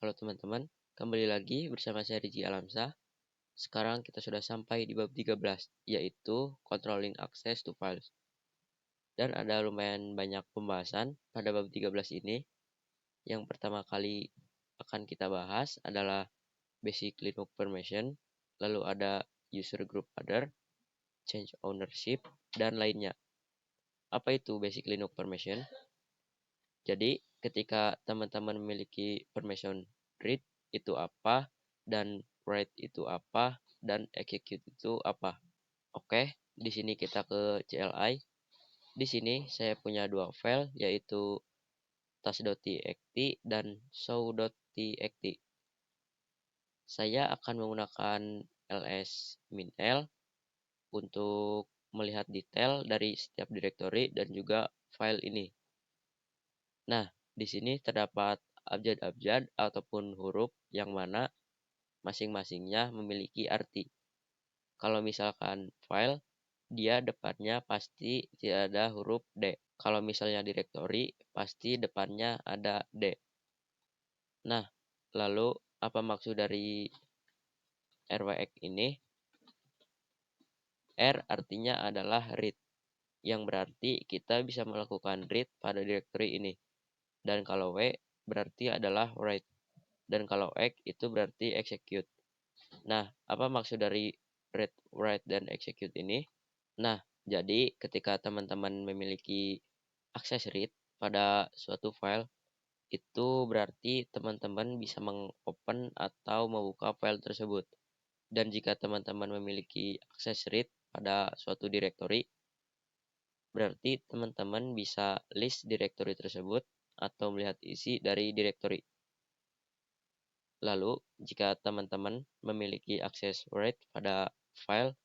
Halo teman-teman, kembali lagi bersama saya Riji Alamsa. Sekarang kita sudah sampai di bab 13, yaitu Controlling Access to Files. Dan ada lumayan banyak pembahasan pada bab 13 ini. Yang pertama kali akan kita bahas adalah Basic Linux Permission, lalu ada User Group Other, Change Ownership, dan lainnya. Apa itu Basic Linux Permission? Jadi, ketika teman-teman memiliki permission read itu apa, dan write itu apa, dan execute itu apa. Oke, di sini kita ke CLI. Di sini saya punya dua file, yaitu task.txt dan show.txt. Saya akan menggunakan ls-min-l untuk melihat detail dari setiap directory dan juga file ini. Nah, di sini terdapat abjad-abjad ataupun huruf yang mana masing-masingnya memiliki arti. Kalau misalkan file, dia depannya pasti tidak ada huruf D. Kalau misalnya directory, pasti depannya ada D. Nah, lalu apa maksud dari RWX ini? R artinya adalah read, yang berarti kita bisa melakukan read pada directory ini. Dan kalau W berarti adalah write. Dan kalau X itu berarti execute. Nah, apa maksud dari read, write, dan execute ini? Nah, jadi ketika teman-teman memiliki akses read pada suatu file, itu berarti teman-teman bisa mengopen atau membuka file tersebut. Dan jika teman-teman memiliki akses read pada suatu directory, berarti teman-teman bisa list directory tersebut atau melihat isi dari directory. Lalu, jika teman-teman memiliki akses write pada file,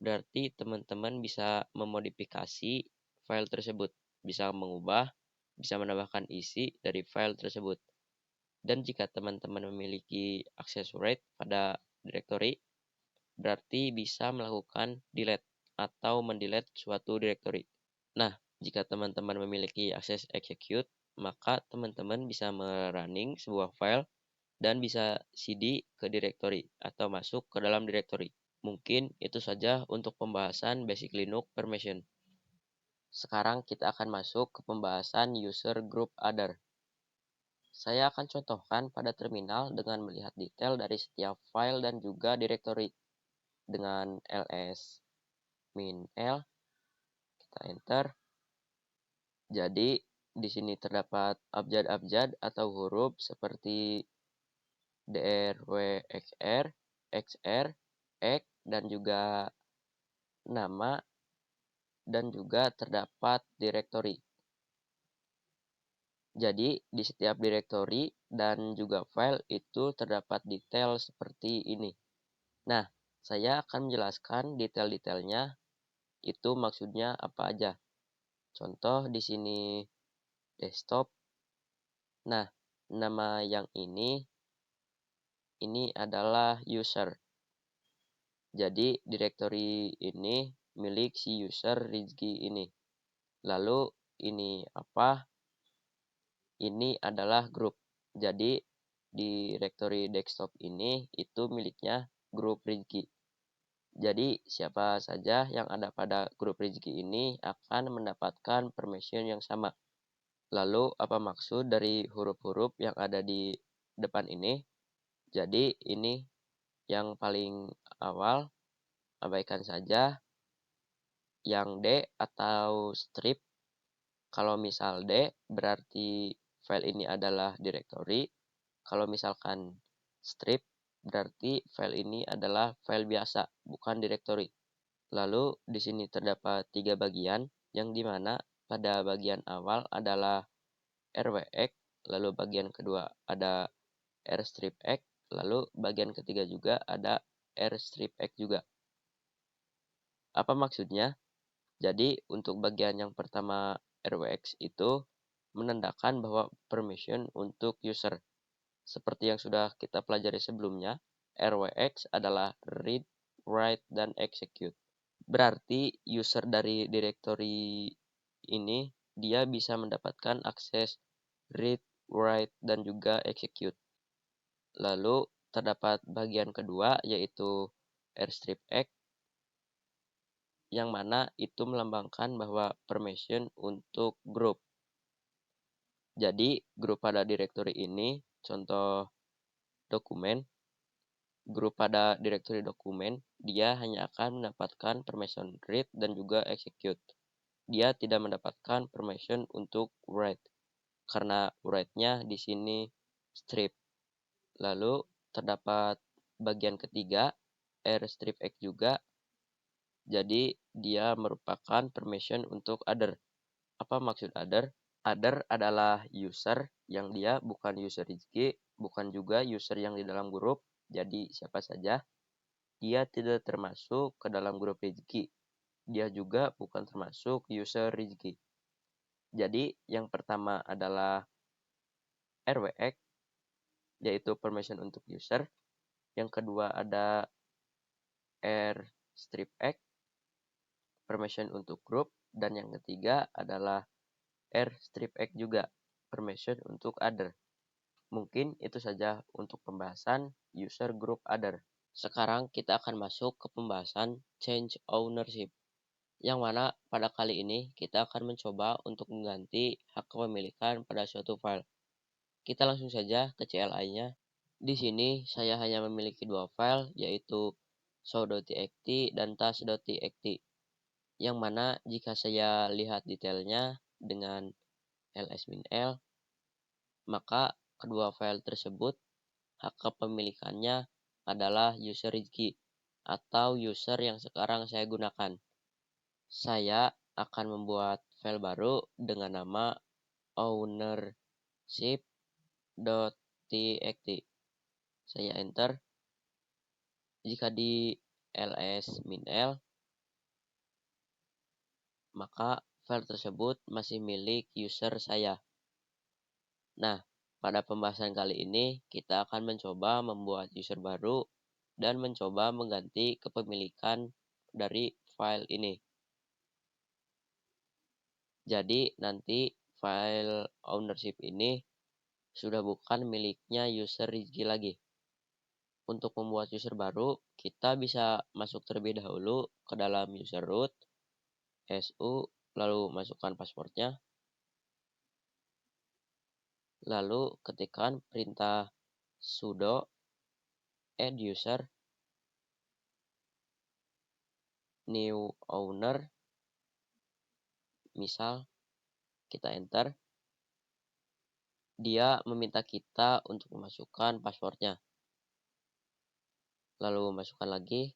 berarti teman-teman bisa memodifikasi file tersebut, bisa mengubah, bisa menambahkan isi dari file tersebut. Dan jika teman-teman memiliki akses write pada directory, berarti bisa melakukan delete atau mendelete suatu directory. Nah, jika teman-teman memiliki akses execute, maka teman-teman bisa merunning sebuah file dan bisa cd ke directory atau masuk ke dalam directory. Mungkin itu saja untuk pembahasan Basic Linux Permission. Sekarang kita akan masuk ke pembahasan User Group Other. Saya akan contohkan pada terminal dengan melihat detail dari setiap file dan juga directory. Dengan ls-min-l, kita enter. Jadi, di sini terdapat abjad-abjad atau huruf seperti dr, w, xr, xr, x, dan juga nama, dan juga terdapat directory. Jadi, di setiap directory dan juga file itu terdapat detail seperti ini. Nah, saya akan menjelaskan detail-detailnya, itu maksudnya apa aja. Contoh di sini desktop. Nah, nama yang ini adalah user. Jadi, directory ini milik si user Rizky ini. Lalu, ini apa? Ini adalah grup. Jadi, directory desktop ini itu miliknya grup Rizky. Jadi, siapa saja yang ada pada grup Rizky ini akan mendapatkan permission yang sama. Lalu, apa maksud dari huruf-huruf yang ada di depan ini? Jadi, ini yang paling awal, abaikan saja. Yang D atau strip, kalau misal D berarti file ini adalah directory. Kalau misalkan strip berarti file ini adalah file biasa, bukan directory. Lalu di sini terdapat 3 bagian, yang dimana pada bagian awal adalah rwx, lalu bagian kedua ada rstrip-x, lalu bagian ketiga juga ada rstrip-x juga. Apa maksudnya? Jadi untuk bagian yang pertama RWX itu menandakan bahwa permission untuk user. Seperti yang sudah kita pelajari sebelumnya, RWX adalah read, write, dan execute. Berarti user dari directory ini dia bisa mendapatkan akses read, write, dan juga execute. Lalu terdapat bagian kedua yaitu rstrip X, yang mana itu melambangkan bahwa permission untuk grup. Jadi grup pada directory ini contoh dokumen. Grup pada directory dokumen, dia hanya akan mendapatkan permission read dan juga execute. Dia tidak mendapatkan permission untuk write, karena write-nya di sini strip. Lalu terdapat bagian ketiga, rstrip X juga. Jadi dia merupakan permission untuk other. Apa maksud other? Other adalah user yang dia bukan user Rizky, bukan juga user yang di dalam grup. Jadi siapa saja, dia tidak termasuk ke dalam grup Rizky. Dia juga bukan termasuk user Rizky. Jadi yang pertama adalah RWX, yaitu permission untuk user. Yang kedua ada rstrip X, permission untuk grup. Dan yang ketiga adalah rstrip X juga, permission untuk other. Mungkin itu saja untuk pembahasan user group other. Sekarang kita akan masuk ke pembahasan change ownership, yang mana pada kali ini kita akan mencoba untuk mengganti hak kepemilikan pada suatu file. Kita langsung saja ke CLI-nya. Di sini saya hanya memiliki dua file, yaitu show.txt dan task.txt, yang mana jika saya lihat detailnya dengan ls-l, maka kedua file tersebut hak kepemilikannya adalah user Rizky atau user yang sekarang saya gunakan. Saya akan membuat file baru dengan nama ownership.txt. Saya enter. Jika di ls-l, maka file tersebut masih milik user saya. Nah, pada pembahasan kali ini kita akan mencoba membuat user baru dan mencoba mengganti kepemilikan dari file ini. Jadi nanti file ownership ini sudah bukan miliknya user Rizky lagi. Untuk membuat user baru, kita bisa masuk terlebih dahulu ke dalam user root, su, lalu masukkan passwordnya. Lalu ketikkan perintah sudo add user new owner. Misal kita enter. Dia meminta kita untuk memasukkan passwordnya. Lalu masukkan lagi.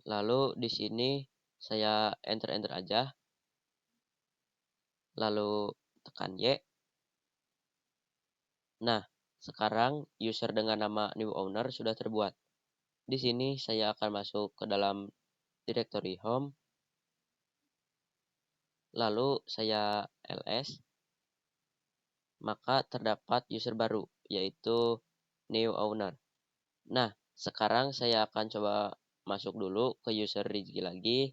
Lalu di sini saya enter aja. Lalu tekan Y. Nah, sekarang user dengan nama new owner sudah terbuat. Di sini saya akan masuk ke dalam directory home. Lalu saya ls. Maka terdapat user baru, yaitu new owner. Nah, sekarang saya akan coba masuk dulu ke user Rizky lagi.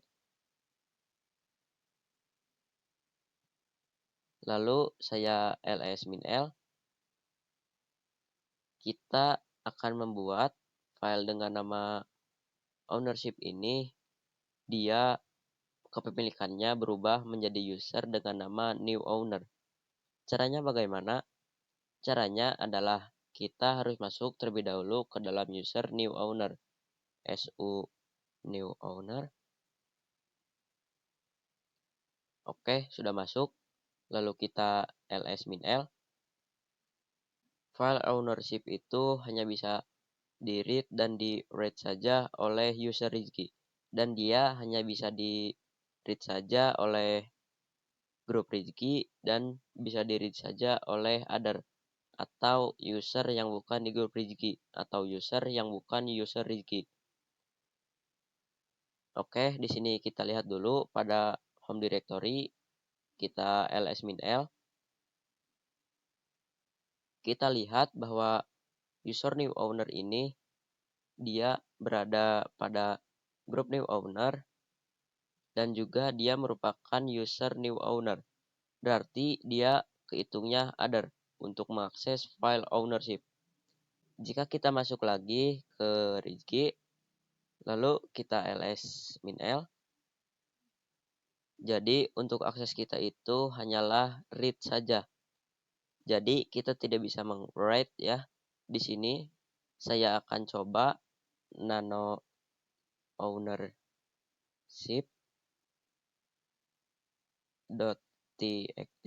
Lalu saya ls-l. Kita akan membuat file dengan nama ownership ini. Dia kepemilikannya berubah menjadi user dengan nama new owner. Caranya bagaimana? Caranya adalah kita harus masuk terlebih dahulu ke dalam user new owner. Su new owner. Oke, sudah masuk. Lalu kita ls-l. File ownership itu hanya bisa di-read dan di-write saja oleh user Rizky. Dan dia hanya bisa di-read saja oleh grup Rizky dan bisa di-read saja oleh other atau user yang bukan di grup Rizky atau user yang bukan user Rizky. Oke, di sini kita lihat dulu pada home directory, kita ls-l. Kita lihat bahwa user new owner ini dia berada pada grup new owner dan juga dia merupakan user new owner. Berarti dia kehitungnya other. untuk mengakses file ownership. Jika kita masuk lagi ke Rizky, lalu kita ls -l, jadi untuk akses kita itu hanyalah read saja. Jadi kita tidak bisa meng-write ya. Di sini saya akan coba nano ownership.txt,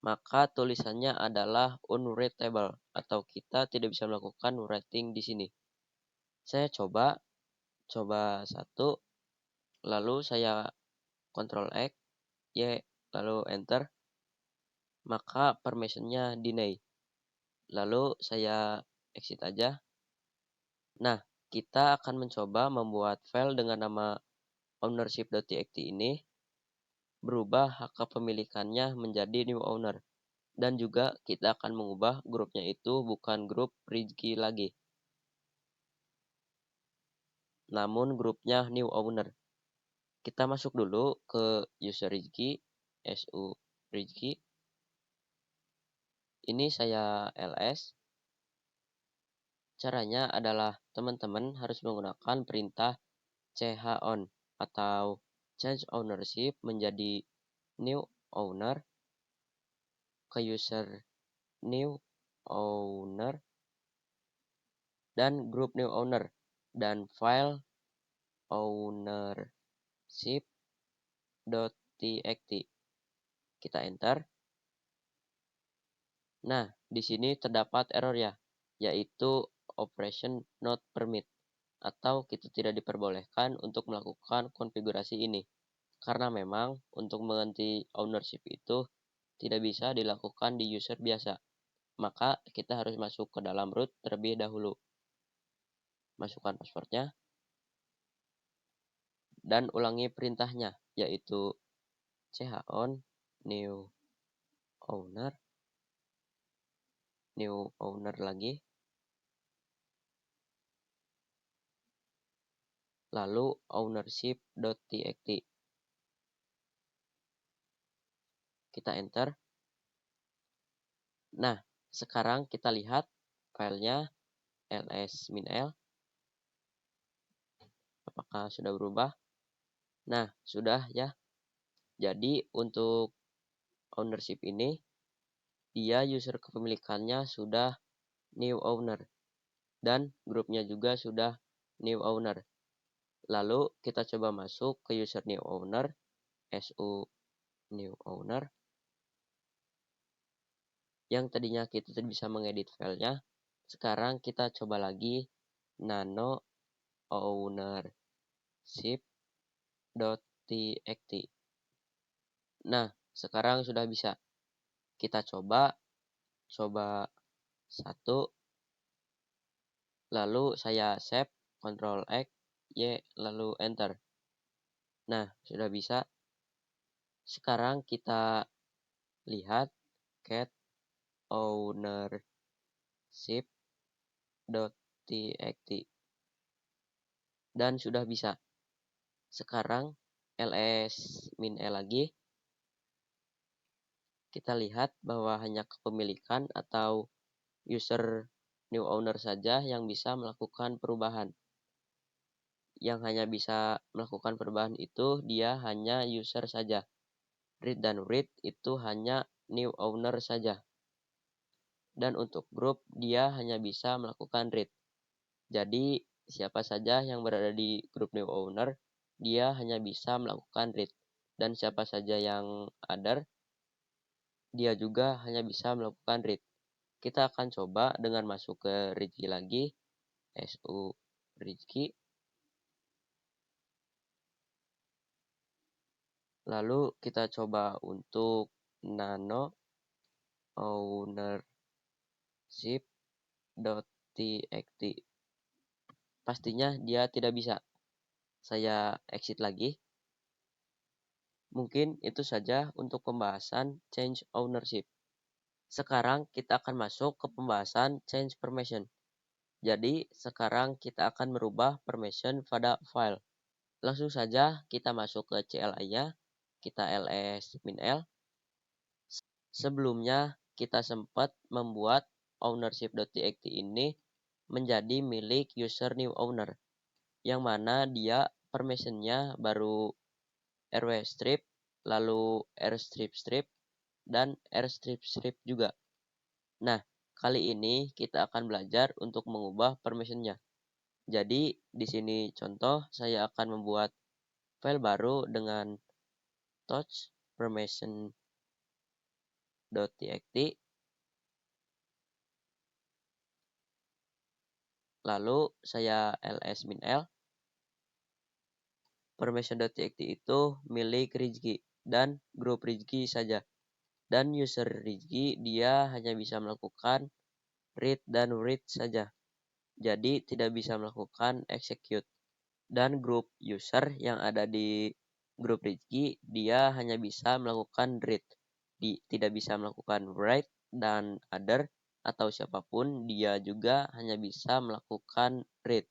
maka tulisannya adalah unreadable atau kita tidak bisa melakukan writing di sini. Saya coba satu, lalu saya Ctrl X, Y, lalu enter, maka permissionnya deny. Lalu saya exit aja. Nah, kita akan mencoba membuat file dengan nama ownership.txt ini, berubah hak kepemilikannya menjadi new owner. Dan juga kita akan mengubah grupnya itu bukan grup Rizky lagi, namun grupnya new owner. Kita masuk dulu ke user Rizky, su Rizky. Ini saya ls. Caranya adalah teman-teman harus menggunakan perintah chown atau change ownership menjadi new owner ke user new owner dan group new owner dan file ownership.txt. Kita enter. Nah, di sini terdapat error ya, yaitu operation not permit atau kita tidak diperbolehkan untuk melakukan konfigurasi ini. Karena memang untuk mengganti ownership itu tidak bisa dilakukan di user biasa. Maka kita harus masuk ke dalam root terlebih dahulu. Masukkan passwordnya dan ulangi perintahnya, yaitu chown new owner lagi, lalu ownership.txt. Kita enter. Nah, sekarang kita lihat filenya ls -l. Apakah sudah berubah? Nah, sudah ya. Jadi untuk ownership ini, dia user kepemilikannya sudah new owner dan grupnya juga sudah new owner. Lalu kita coba masuk ke user new owner, su new owner, yang tadinya kita tidak bisa mengedit filenya. Sekarang kita coba lagi nano ownership.txt. Nah, sekarang sudah bisa. Kita coba satu, lalu saya save, Ctrl X, Y, lalu enter. Nah, sudah bisa. Sekarang kita lihat get ownership.txt dan sudah bisa. Sekarang ls -l lagi. Kita lihat bahwa hanya kepemilikan atau user new owner saja yang bisa melakukan perubahan. Yang hanya bisa melakukan perubahan itu dia hanya user saja. Read dan read itu hanya new owner saja. Dan untuk group dia hanya bisa melakukan read. Jadi siapa saja yang berada di grup new owner dia hanya bisa melakukan read. Dan siapa saja yang other dia juga hanya bisa melakukan read. Kita akan coba dengan masuk ke Rizky lagi, su Rizky. Lalu kita coba untuk nano ownership.txt. Pastinya dia tidak bisa. Saya exit lagi. Mungkin itu saja untuk pembahasan change ownership. Sekarang kita akan masuk ke pembahasan change permission. Jadi sekarang kita akan merubah permission pada file. Langsung saja kita masuk ke CLI-nya. Kita ls -l. Sebelumnya kita sempat membuat ownership.txt ini menjadi milik user new owner, yang mana dia permissionnya baru rw strip, lalu r strip strip, dan r strip strip juga. Nah, kali ini kita akan belajar untuk mengubah permissionnya. Jadi, di sini contoh saya akan membuat file baru dengan touch permission.txt, lalu saya ls-l. Permission.txt itu milik Rizky dan grup Rizky saja. Dan user Rizky dia hanya bisa melakukan read dan write saja. Jadi tidak bisa melakukan execute. Dan grup user yang ada di grup Rizky dia hanya bisa melakukan read. Tidak bisa melakukan write dan other atau siapapun dia juga hanya bisa melakukan read.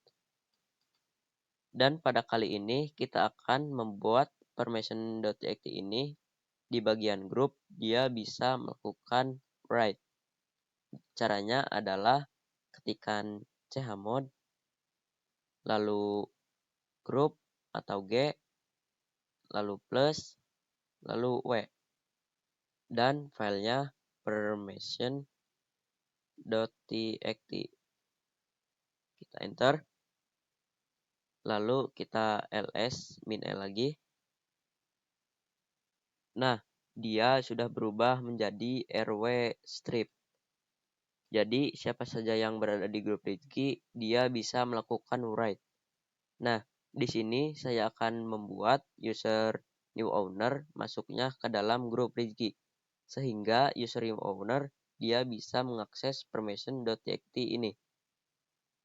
Dan pada kali ini kita akan membuat permission.txt ini di bagian grup dia bisa melakukan write. Caranya adalah ketikkan chmod lalu grup atau g lalu plus lalu w dan filenya permission.txt. Kita enter. Lalu kita ls-l lagi. Nah, dia sudah berubah menjadi rw strip. Jadi, siapa saja yang berada di grup Rizky, dia bisa melakukan write. Nah, di sini saya akan membuat user new owner masuknya ke dalam grup Rizky. Sehingga user new owner dia bisa mengakses permission.txt ini.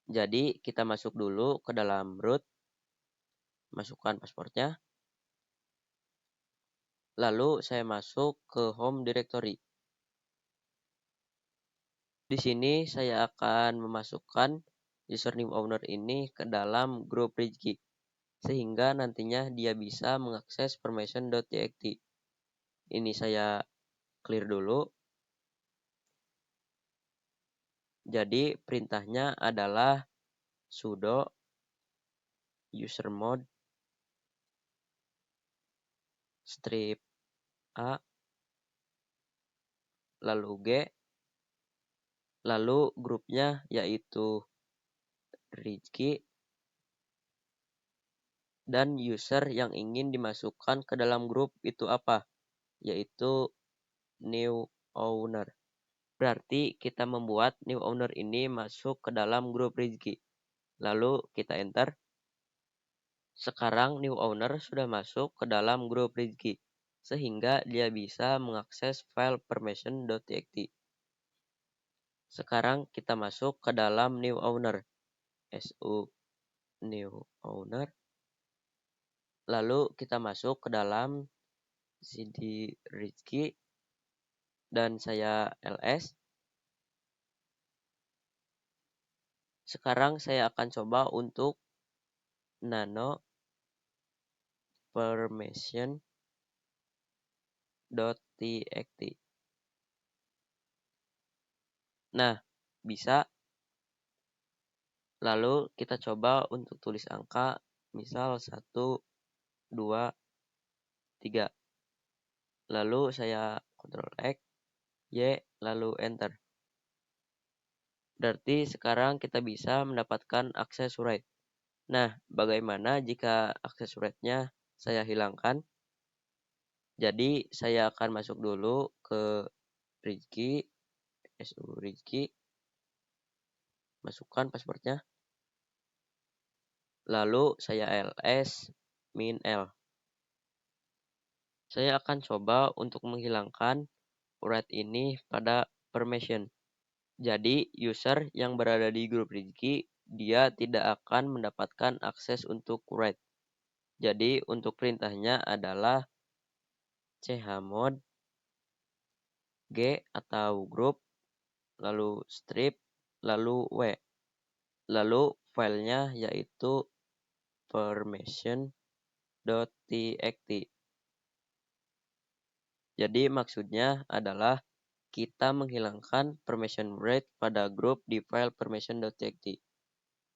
Jadi, kita masuk dulu ke dalam root, masukkan passwordnya. Lalu saya masuk ke home directory. Di sini saya akan memasukkan username owner ini ke dalam grup Rizky, sehingga nantinya dia bisa mengakses permission.txt. Ini saya clear dulu. Jadi perintahnya adalah sudo usermod strip a lalu g lalu grupnya yaitu Rizky dan user yang ingin dimasukkan ke dalam grup itu apa? Yaitu new owner. Berarti kita membuat new owner ini masuk ke dalam grup Rizky. Lalu kita enter. Sekarang new owner sudah masuk ke dalam grup Rizky. Sehingga dia bisa mengakses file permission.txt. Sekarang kita masuk ke dalam new owner. Su new owner. Lalu kita masuk ke dalam cd Rizky. Dan saya ls. Sekarang saya akan coba untuk nano permission.txt. Nah, bisa. Lalu kita coba untuk tulis angka, misal 1, 2, 3. Lalu saya Ctrl X, Y, lalu enter. Berarti sekarang kita bisa mendapatkan akses write. Nah, bagaimana jika akses write-nya saya hilangkan? Jadi, saya akan masuk dulu ke Rizky, Su Rizky, masukkan passwordnya. Lalu saya ls min l. Saya akan coba untuk menghilangkan write ini pada permission. Jadi user yang berada di grup Rizky dia tidak akan mendapatkan akses untuk write. Jadi untuk perintahnya adalah chmod g atau grup lalu strip lalu w. Lalu filenya yaitu permission.txt. Jadi maksudnya adalah kita menghilangkan permission read pada grup di file permission.txt.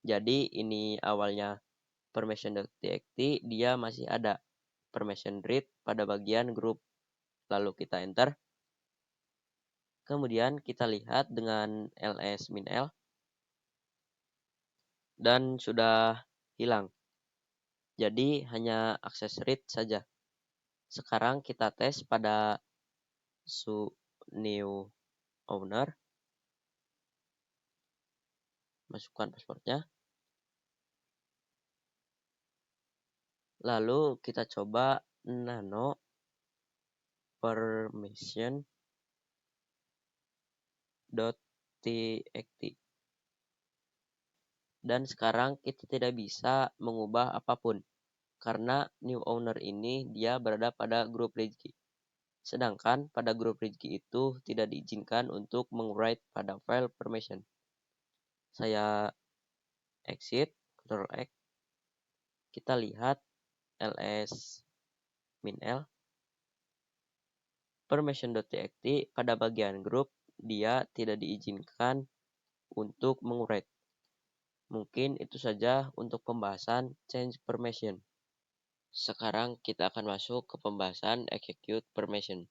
Jadi ini awalnya permission.txt, dia masih ada permission read pada bagian grup. Lalu kita enter. Kemudian kita lihat dengan ls-l dan sudah hilang. Jadi hanya akses read saja. Sekarang kita tes pada new owner. Masukkan passwordnya. Lalu kita coba nano permission.txt. Dan sekarang kita tidak bisa mengubah apapun karena new owner ini dia berada pada grup Rizky. Sedangkan pada grup Rizky itu tidak diizinkan untuk meng-write pada file permission. Saya exit, Ctrl X. Kita lihat ls-l permission.txt pada bagian grup dia tidak diizinkan untuk meng-write. Mungkin itu saja untuk pembahasan change permission. Sekarang kita akan masuk ke pembahasan execute permission.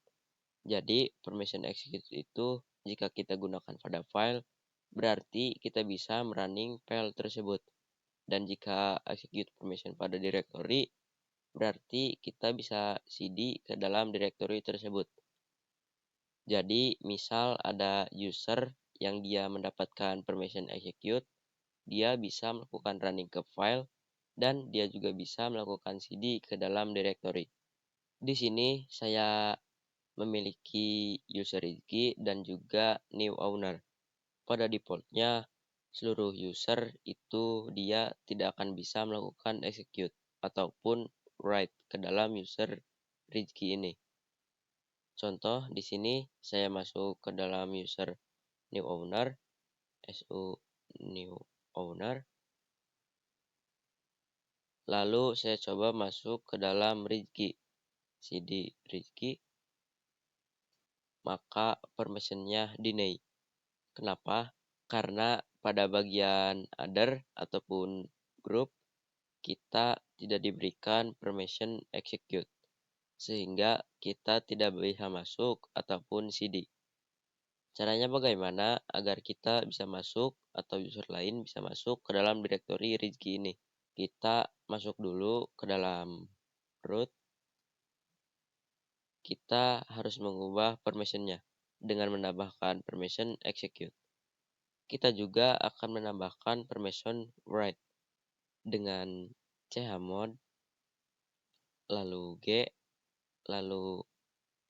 Jadi permission execute itu jika kita gunakan pada file, berarti kita bisa merunning file tersebut. Dan jika execute permission pada directory, berarti kita bisa cd ke dalam directory tersebut. Jadi misal ada user yang dia mendapatkan permission execute, dia bisa melakukan running ke file dan dia juga bisa melakukan cd ke dalam directory. Di sini saya memiliki user Rizky dan juga new owner. Pada defaultnya seluruh user itu dia tidak akan bisa melakukan execute ataupun write ke dalam user Rizky ini. Contoh di sini saya masuk ke dalam user new owner, su new owner. Lalu saya coba masuk ke dalam Rizky, cd Rizky, maka permissionnya deny. Kenapa? Karena pada bagian other ataupun group kita tidak diberikan permission execute, sehingga kita tidak bisa masuk ataupun cd. Caranya bagaimana agar kita bisa masuk atau user lain bisa masuk ke dalam directory Rizky ini? Kita masuk dulu ke dalam root. Kita harus mengubah permissionnya dengan menambahkan permission execute. Kita juga akan menambahkan permission write dengan chmod, lalu g, lalu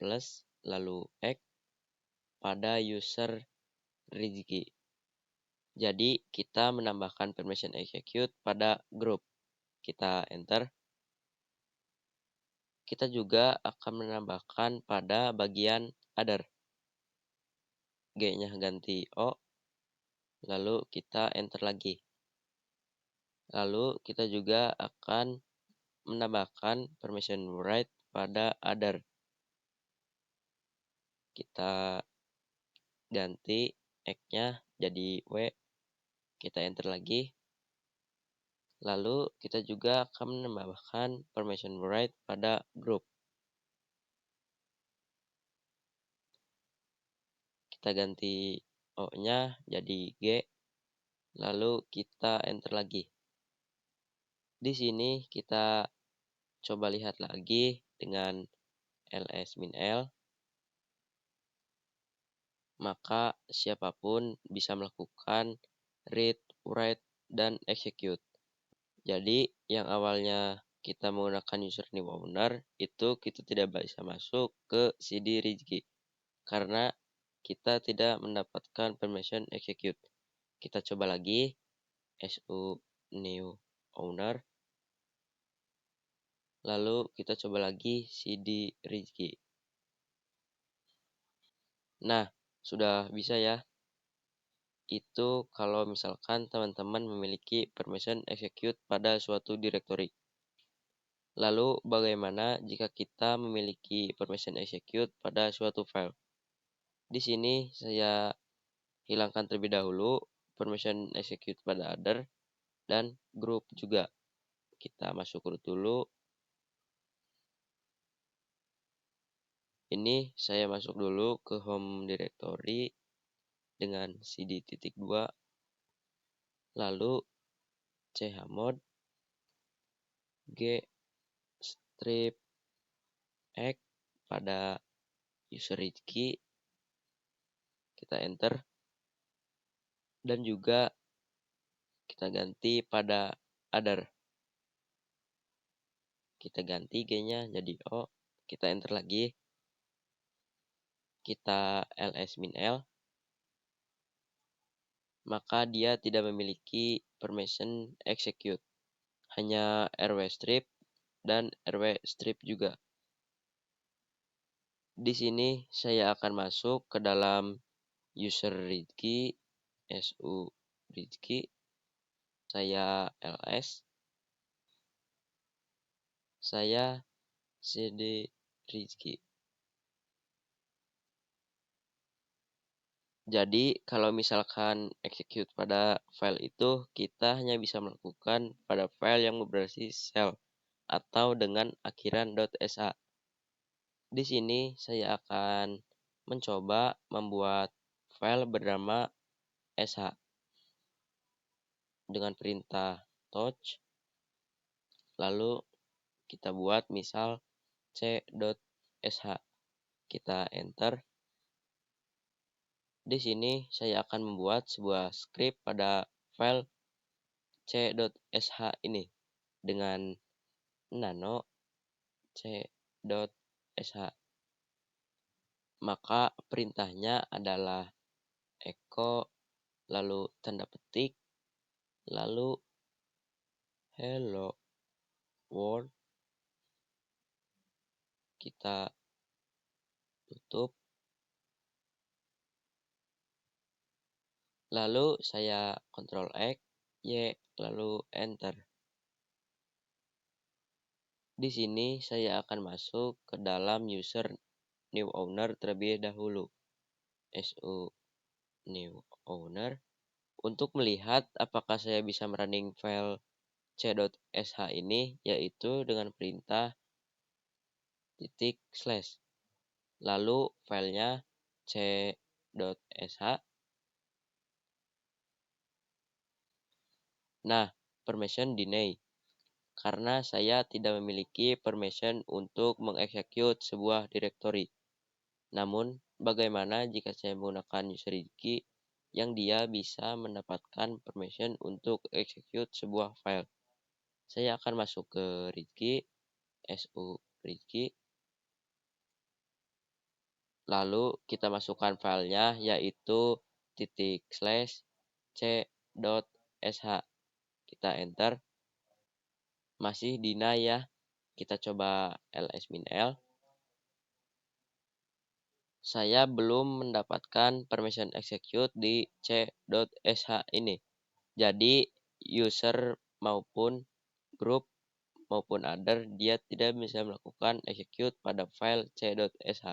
plus, lalu x pada user Rizky. Jadi kita menambahkan permission execute pada group. Kita enter. Kita juga akan menambahkan pada bagian other. G-nya ganti O. Lalu kita enter lagi. Lalu kita juga akan menambahkan permission write pada other. Kita ganti X-nya jadi W. Kita enter lagi. Lalu kita juga akan menambahkan permission write pada group. Kita ganti O-nya jadi G. Lalu kita enter lagi. Di sini kita coba lihat lagi dengan ls-l. Maka siapapun bisa melakukan read, write, dan execute. Jadi yang awalnya kita menggunakan user new owner itu kita tidak bisa masuk ke cd Rizky karena kita tidak mendapatkan permission execute. Kita coba lagi su new owner. Lalu kita coba lagi cd Rizky. Nah, sudah bisa ya. Itu kalau misalkan teman-teman memiliki permission execute pada suatu directory. Lalu bagaimana jika kita memiliki permission execute pada suatu file? Di sini saya hilangkan terlebih dahulu permission execute pada other dan group juga. Kita masuk root dulu. Ini saya masuk dulu ke home directory dengan cd.2, lalu chmod g strip x pada user key, kita enter, dan juga kita ganti pada other. Kita ganti G-nya jadi O, kita enter lagi, kita ls-l, maka dia tidak memiliki permission execute, hanya rw strip dan rw strip juga. Di sini saya akan masuk ke dalam user read key, su read key, saya ls, saya cd read key. Jadi kalau misalkan execute pada file itu, kita hanya bisa melakukan pada file yang berbasis shell atau dengan akhiran .sh. Di sini saya akan mencoba membuat file bernama sh dengan perintah touch, lalu kita buat misal c.sh, kita enter. Di sini saya akan membuat sebuah script pada file c.sh ini dengan nano c.sh. Maka perintahnya adalah echo, lalu tanda petik, lalu hello world. Kita tutup. Lalu saya Ctrl X, Y, lalu enter. Di sini saya akan masuk ke dalam user new owner terlebih dahulu. su new owner untuk melihat apakah saya bisa merunning file c.sh ini, yaitu dengan perintah // lalu filenya c.sh. Nah, permission deny karena saya tidak memiliki permission untuk mengeksekut sebuah directory. Namun, bagaimana jika saya menggunakan user key yang dia bisa mendapatkan permission untuk execute sebuah file? Saya akan masuk ke read key, su read key, lalu kita masukkan filenya yaitu /c.sh. Kita enter. Masih deny ya. Kita coba ls-l. Saya belum mendapatkan permission execute di c.sh ini. Jadi user maupun group maupun other dia tidak bisa melakukan execute pada file c.sh.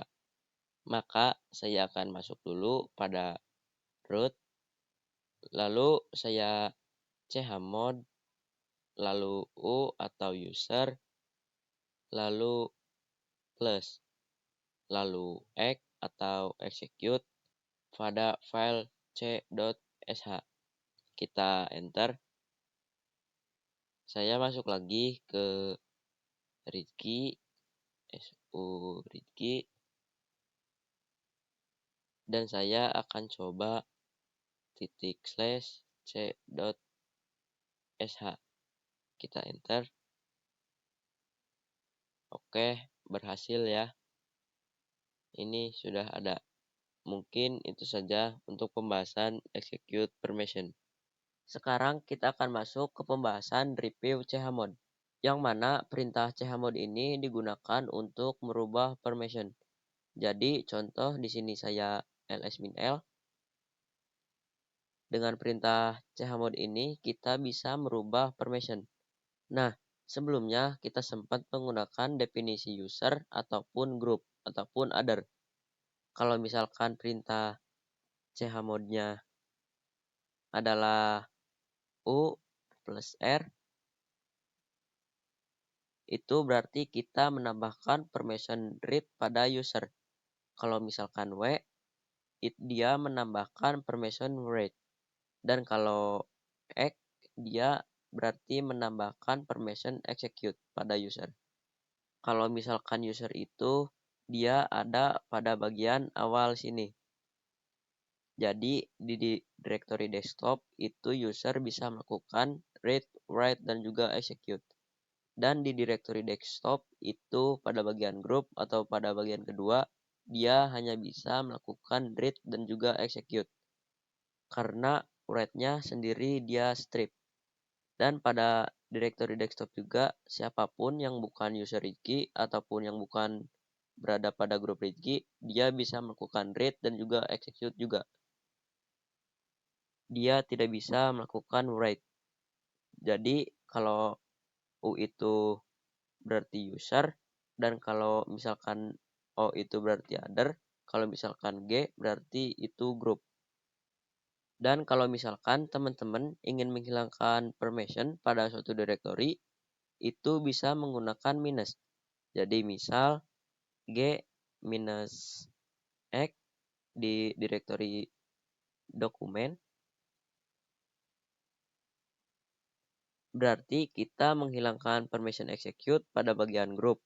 Maka saya akan masuk dulu pada root, lalu saya chmod, lalu u atau user, lalu plus, lalu x atau execute pada file c.sh. Kita enter. Saya masuk lagi ke read key, su read key, dan saya akan coba /c.sh. Kita enter. Oke, berhasil ya. Ini sudah ada. Mungkin itu saja untuk pembahasan execute permission. Sekarang kita akan masuk ke pembahasan review chmod, yang mana perintah chmod ini digunakan untuk merubah permission. Jadi contoh di sini saya ls-l. Dengan perintah chmod ini kita bisa merubah permission. Nah, sebelumnya kita sempat menggunakan definisi user ataupun group ataupun other. Kalau misalkan perintah chmod-nya adalah U plus R, itu berarti kita menambahkan permission read pada user. Kalau misalkan W, dia menambahkan permission read. Dan kalau X, dia berarti menambahkan permission execute pada user. Kalau misalkan user itu dia ada pada bagian awal sini. Jadi di directory desktop itu user bisa melakukan read, write, dan juga execute. Dan di directory desktop itu pada bagian group atau pada bagian kedua, dia hanya bisa melakukan read dan juga execute. Karena write-nya sendiri dia strip. Dan pada directory desktop juga, siapapun yang bukan user Rizky ataupun yang bukan berada pada grup Rizky, dia bisa melakukan read dan juga execute juga. Dia tidak bisa melakukan write. Jadi kalau U itu berarti user, dan kalau misalkan O itu berarti other, kalau misalkan G berarti itu group. Dan kalau misalkan teman-teman ingin menghilangkan permission pada suatu directory, itu bisa menggunakan minus. Jadi misal G minus X di directory dokumen, berarti kita menghilangkan permission execute pada bagian group.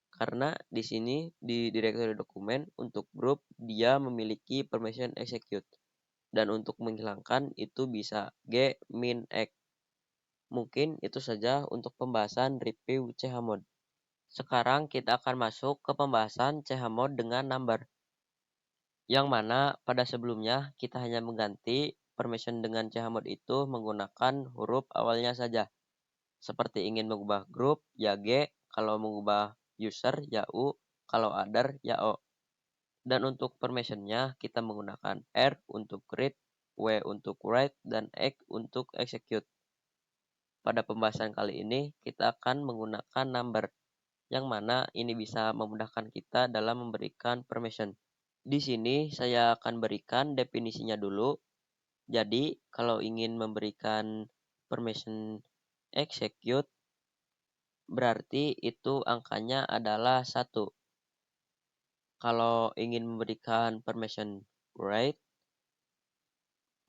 Karena di sini di directory dokumen untuk group dia memiliki permission execute. Dan untuk menghilangkan itu bisa G min X. Mungkin itu saja untuk pembahasan review chmod. Sekarang kita akan masuk ke pembahasan chmod dengan number. Yang mana pada sebelumnya kita hanya mengganti permission dengan chmod itu menggunakan huruf awalnya saja. Seperti ingin mengubah grup, ya G, kalau mengubah user, ya U, kalau other, ya O. Dan untuk permissionnya kita menggunakan R untuk read, W untuk write, dan X untuk execute. Pada pembahasan kali ini kita akan menggunakan number, yang mana ini bisa memudahkan kita dalam memberikan permission. Di sini saya akan berikan definisinya dulu. Jadi kalau ingin memberikan permission execute, berarti itu angkanya adalah 1. Kalau ingin memberikan permission write,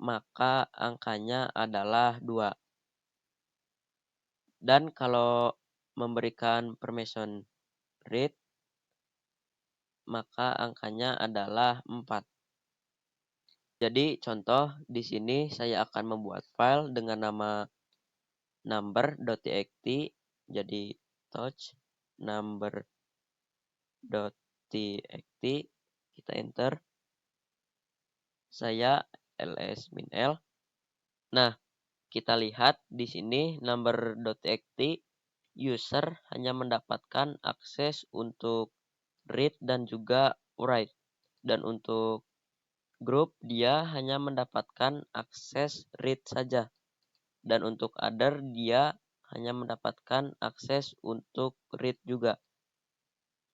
maka angkanya adalah 2. Dan kalau memberikan permission read, maka angkanya adalah 4. Jadi contoh di sini saya akan membuat file dengan nama number.txt. Jadi touch number.txt, kita enter. Saya ls-l. Nah, kita lihat di sini number.txt user hanya mendapatkan akses untuk read dan juga write. Dan untuk group dia hanya mendapatkan akses read saja. Dan untuk other dia hanya mendapatkan akses untuk read juga.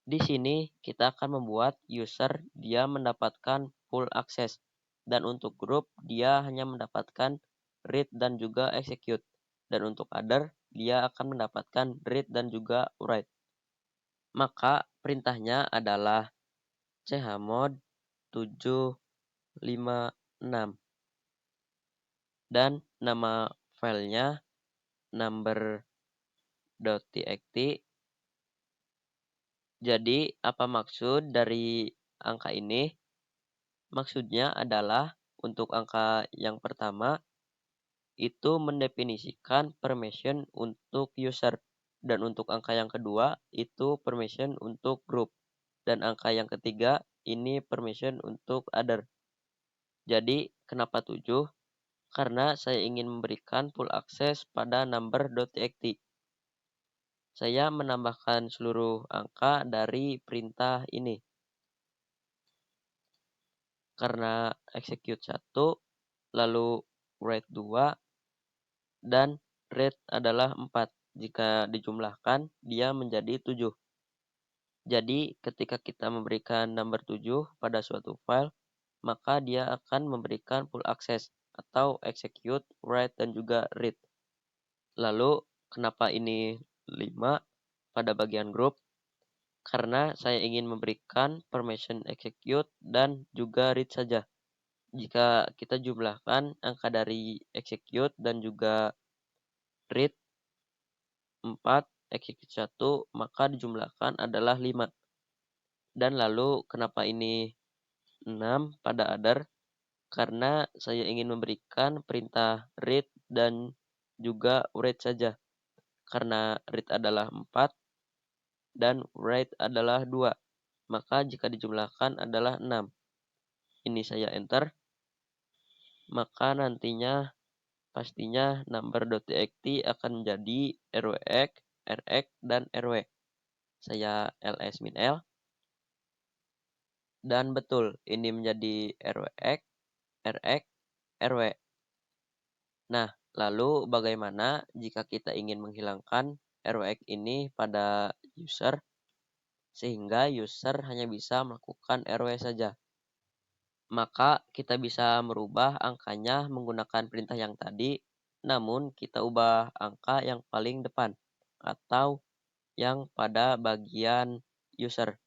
Di sini kita akan membuat user dia mendapatkan full access. Dan untuk group dia hanya mendapatkan read dan juga execute. Dan untuk other dia akan mendapatkan read dan juga write. Maka perintahnya adalah chmod 756. Dan nama filenya number.txt. Jadi apa maksud dari angka ini? Maksudnya adalah untuk angka yang pertama itu mendefinisikan permission untuk user. Dan untuk angka yang kedua itu permission untuk group. Dan angka yang ketiga ini permission untuk other. Jadi kenapa 7? Karena saya ingin memberikan full access pada number.txt. Saya menambahkan seluruh angka dari perintah ini. Karena execute 1, lalu write 2, dan read adalah 4. Jika dijumlahkan, dia menjadi 7. Jadi, ketika kita memberikan number 7 pada suatu file, maka dia akan memberikan full access atau execute, write, dan juga read. Lalu, kenapa ini 5 pada bagian group? Karena saya ingin memberikan permission execute dan juga read saja. Jika kita jumlahkan angka dari execute dan juga read 4, execute 1, maka dijumlahkan adalah 5. Dan lalu kenapa ini 6 pada other? Karena saya ingin memberikan perintah read dan juga write saja. Karena read adalah 4 dan write adalah 2. Maka jika dijumlahkan adalah 6. Ini saya enter. Maka nantinya pastinya number.txt akan menjadi rwx, rx, dan rw. Saya ls min l. Dan betul, ini menjadi rwx, rx, rw. Nah, lalu bagaimana jika kita ingin menghilangkan rwx ini pada user, sehingga user hanya bisa melakukan rw saja? Maka kita bisa merubah angkanya menggunakan perintah yang tadi, namun kita ubah angka yang paling depan atau yang pada bagian user.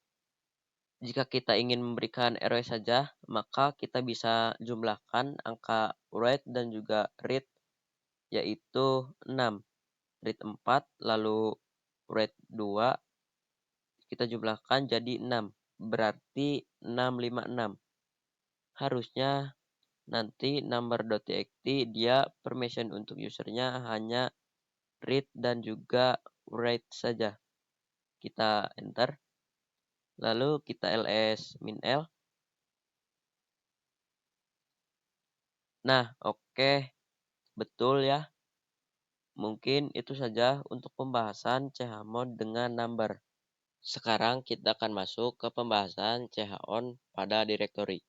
Jika kita ingin memberikan rw saja, maka kita bisa jumlahkan angka write dan juga read, yaitu 6. Read 4, lalu write 2, kita jumlahkan jadi 6. Berarti 656. Harusnya nanti number.txt dia permission untuk usernya hanya read dan juga write saja. Kita enter. Lalu kita ls min l. Nah, oke. Betul ya. Mungkin itu saja untuk pembahasan chmod dengan number. Sekarang kita akan masuk ke pembahasan chown pada directory.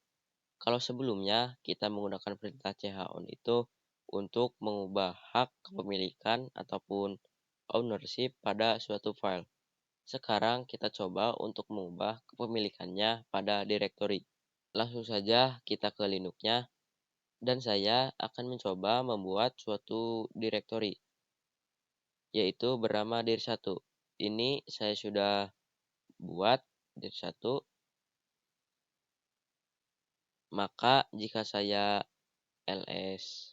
Kalau sebelumnya kita menggunakan perintah chown itu untuk mengubah hak kepemilikan ataupun ownership pada suatu file. Sekarang kita coba untuk mengubah kepemilikannya pada directory. Langsung saja kita ke Linux-nya dan saya akan mencoba membuat suatu directory, yaitu bernama dir1. Ini saya sudah buat dir1. Maka jika saya ls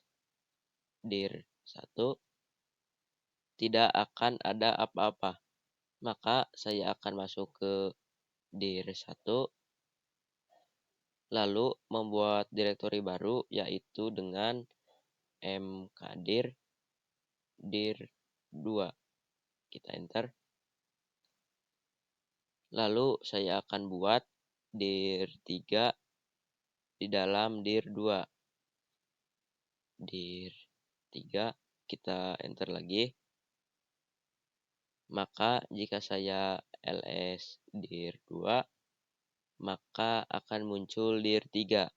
dir1 tidak akan ada apa-apa. Maka saya akan masuk ke dir1 lalu membuat directory baru yaitu dengan mkdir dir2. Kita enter. Lalu saya akan buat dir3 di dalam dir2. Dir3 kita enter lagi. Maka jika saya ls dir2 maka akan muncul dir3.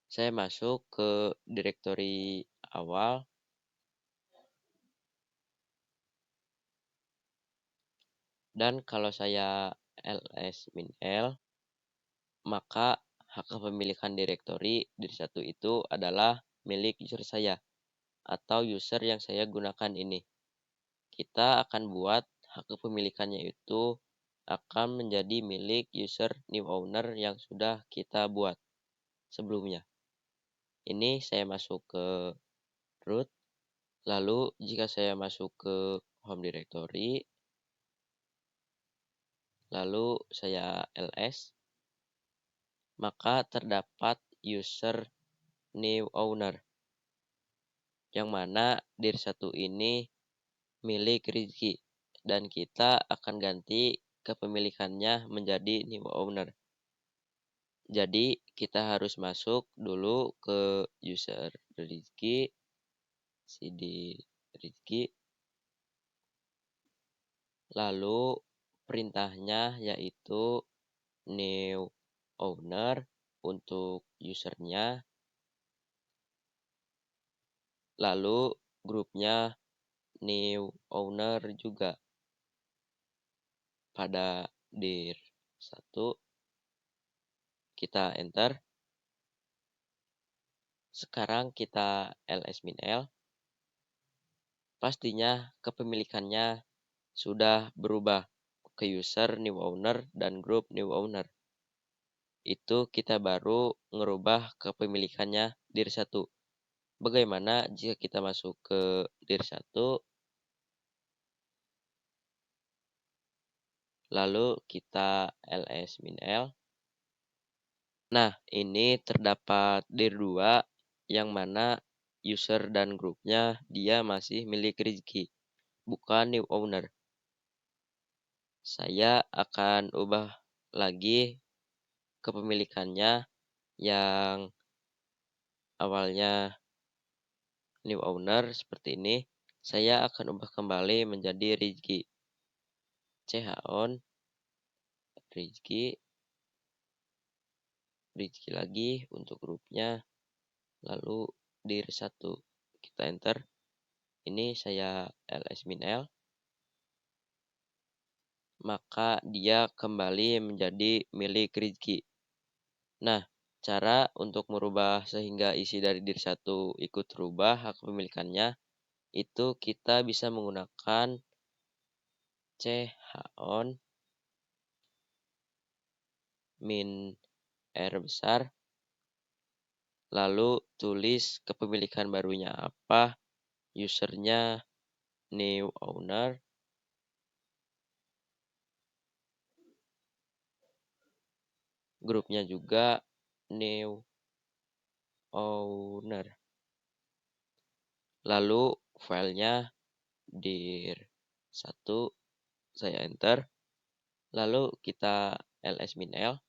Saya masuk ke directory awal. Dan kalau saya ls min l, maka hak kepemilikan directory dir1 itu adalah milik user saya atau user yang saya gunakan ini. Kita akan buat hak kepemilikannya itu akan menjadi milik user new owner yang sudah kita buat sebelumnya. Ini saya masuk ke root. Lalu jika saya masuk ke home directory, lalu saya ls, maka terdapat user new owner, yang mana dir1 ini milik Rizky, dan kita akan ganti kepemilikannya menjadi new owner. Jadi kita harus masuk dulu ke user Rizky, cd Rizky, lalu perintahnya yaitu new owner untuk usernya, lalu grupnya new owner juga. pada dir 1, kita enter. Sekarang kita ls-l, pastinya kepemilikannya sudah berubah ke user new owner dan group new owner. Itu kita baru ngerubah kepemilikannya dir 1. Bagaimana jika kita masuk ke dir 1, lalu kita ls-l. Nah, ini terdapat dir 2 yang mana user dan grupnya dia masih milik Rizky, bukan new owner. Saya akan ubah lagi kepemilikannya yang awalnya new owner seperti ini. Saya akan ubah kembali menjadi Rizky. On Rizky lagi untuk grupnya, lalu dir 1 kita enter. Ini saya ls-l, maka dia kembali menjadi milik Rizky. Nah, cara untuk merubah sehingga isi dari dir 1 ikut rubah hak kepemilikannya, itu kita bisa menggunakan on min R besar, lalu tulis kepemilikan barunya apa, usernya new owner, grupnya juga new owner. Lalu filenya dir 1, saya enter. Lalu kita ls-l,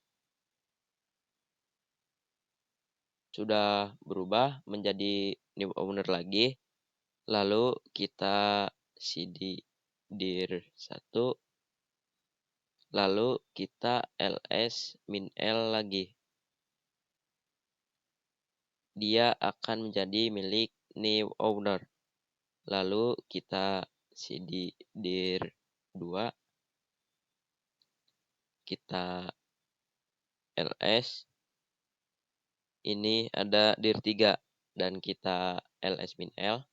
sudah berubah menjadi new owner lagi. Lalu kita cd dir 1, lalu kita ls-l lagi. Dia akan menjadi milik new owner. Lalu kita cd dir 2, kita ls, ini ada dir 3 dan kita ls-l,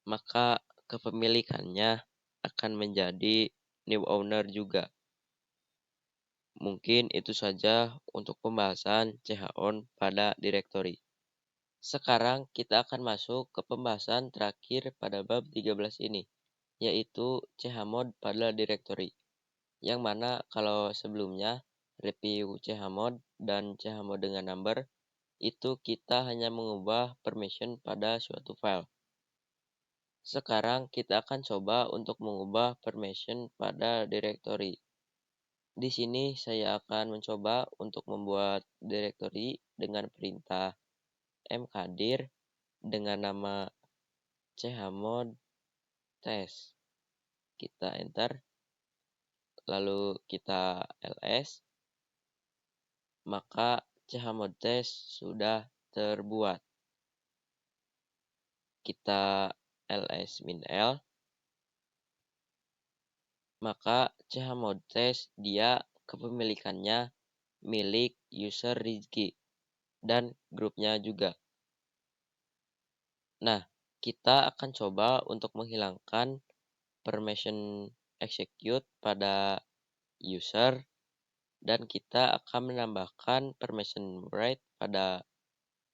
maka kepemilikannya akan menjadi new owner juga. Mungkin itu saja untuk pembahasan on pada directory. Sekarang kita akan masuk ke pembahasan terakhir pada bab 13 ini, yaitu chmod pada directory. Yang mana kalau sebelumnya review chmod dan chmod dengan number, itu kita hanya mengubah permission pada suatu file. Sekarang kita akan coba untuk mengubah permission pada directory. Di sini saya akan mencoba untuk membuat directory dengan perintah mkdir dengan nama chmod test. Kita enter, lalu kita ls, maka chmod test sudah terbuat. Kita ls-l, maka chmod test dia kepemilikannya milik user Rizky dan grupnya juga. Nah, kita akan coba untuk menghilangkan permission execute pada user dan kita akan menambahkan permission write pada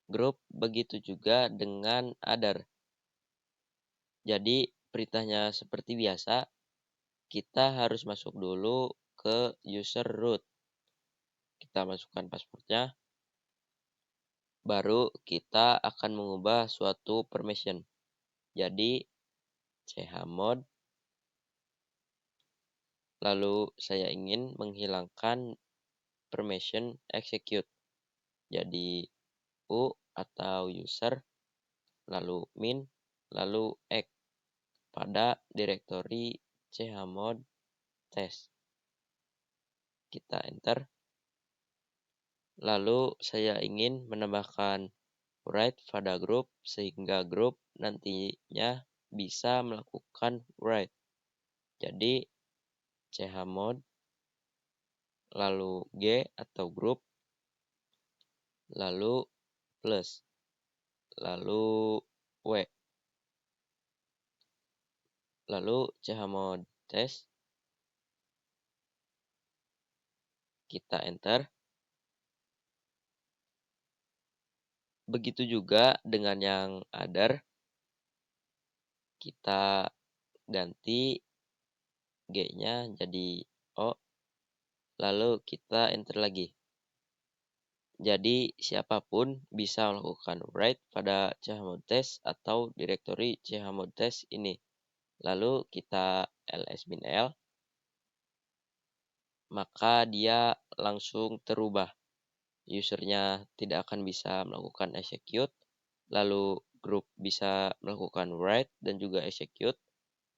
grup, begitu juga dengan other. Jadi perintahnya seperti biasa, kita harus masuk dulu ke user root. Kita masukkan passwordnya, baru kita akan mengubah suatu permission. Jadi chmod, lalu saya ingin menghilangkan permission execute. Jadi u atau user, lalu min, lalu x pada direktori chmod test. Kita enter. Lalu saya ingin menambahkan write pada grup sehingga grup nantinya bisa melakukan write. Jadi chmod, lalu G atau grup, lalu plus, lalu W, lalu chmod test, kita enter. Begitu juga dengan yang other, kita ganti G-nya jadi O, lalu kita enter lagi. Jadi siapapun bisa melakukan write pada chmod test atau direktori chmod test ini. Lalu kita ls-l, maka dia langsung terubah. Usernya tidak akan bisa melakukan execute, lalu grup bisa melakukan write dan juga execute,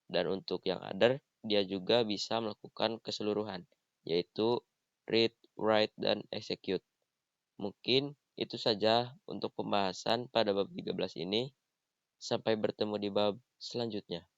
dan untuk yang other, dia juga bisa melakukan keseluruhan, yaitu read, write, dan execute. Mungkin itu saja untuk pembahasan pada bab 13 ini. Sampai bertemu di bab selanjutnya.